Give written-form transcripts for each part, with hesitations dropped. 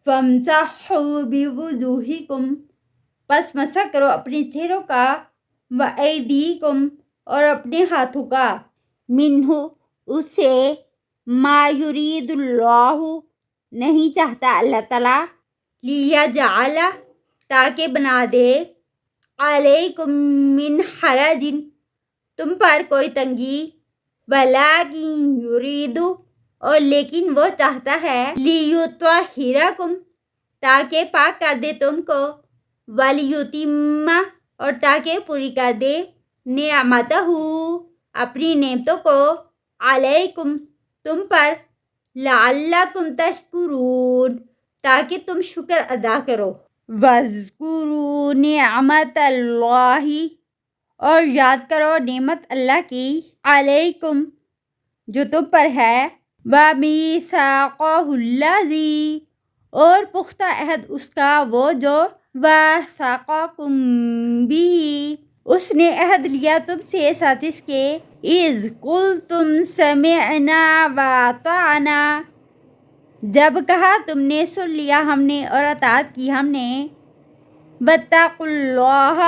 فَامْسَحُوا بِوُجُوهِكُمْ، پس مسح کرو اپنے چہروں کا، وَأَيْدِيكُمْ، اور اپنے ہاتھوں کا، مِنْہُ، اس سے، مَا يُرِيدُ اللَّهُ، نہیں چاہتا اللہ تعالیٰ، لِيَجْعَلَ، تاکہ بنا دے، عَلَيْكُمْ مِنْ حَرَجٍ، تم پر کوئی تنگی، وَلَكِنْ يُرِيدُ، اور لیکن وہ چاہتا ہے، لِيُطَهِّرَكُمْ، تاکہ پاک کر دے تم کو، وَلِيُتِمَّ، اور تاکہ پوری کر دے، نعمتہ، اپنی نعمتوں کو، علیکم، تم پر، لعلکم تشکرون، تاکہ تم شکر ادا کرو، وَاذْكُرُوا نِعْمَتَ اللَّهِ، اور یاد کرو نعمت اللہ کی، علیکم، جو تم پر ہے، وَمِيثَاقَهُ الَّذِي، اور پختہ عہد اس کا وہ جو، وَاثَقَكُم بِهِ، اس نے عہد لیا تم سے ساتھ اس کے، اِذْ قُلْتُمْ سَمِعْنَا وَأَطَعْنَا، جب کہا تم نے سن لیا ہم نے اور اطاعت کی ہم نے، وَاتَّقُوا اللَّهَ،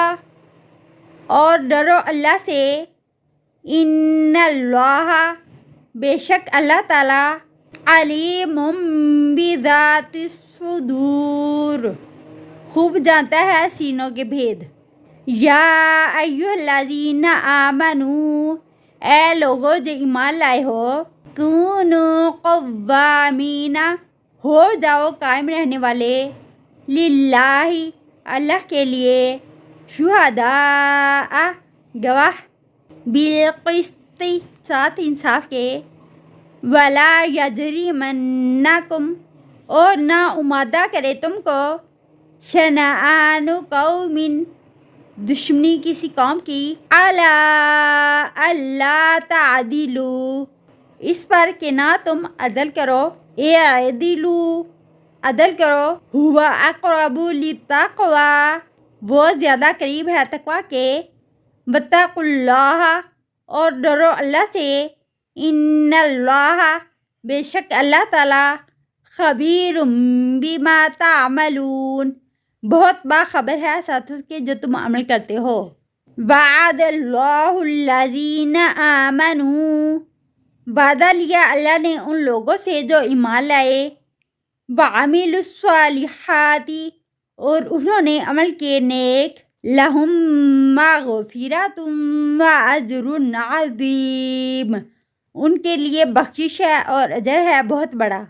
اور ڈرو اللہ سے، اِنَّ اللَّهَ، بے شک اللہ تعالیٰ، عَلِیمٌ بِذَاتِ الصُّدُورِ، خوب جانتا ہے سینوں کے بھید، یا ایھا الذین آمنوا، اے لوگو جو ایمان لائے ہو، کونوا قوامین، ہو جاؤ قائم رہنے والے، للہ، اللہ کے لیے، شہداء، گواہ، بالقسط، ساتھ انصاف کے، ولا یجرمنکم، اور نہ آمادہ کرے تم کو، شنآن قوم، دشمنی کسی قوم کی، علی الا تعدلوا، اس پر کہ نہ تم عدل کرو، اعدلوا، عدل کرو، هو اقرب للتقوی، وہ زیادہ قریب ہے تقوی کے، واتقوا اللہ، اور ڈرو اللہ سے، ان اللہ، بے شک اللہ تعالیٰ، خبیر بما تعملون، بہت باخبر ہے ساتھ اس کے جو تم عمل کرتے ہو، وعد اللہ الذین آمنوا، وعدہ لیا اللہ نے ان لوگوں سے جو ایمان لائے، وعملوا الصالحات، اور انہوں نے عمل کیے نیک، لہم مغفرۃ واجر عظیم، ان کے لیے بخشش ہے اور اجر ہے بہت بڑا۔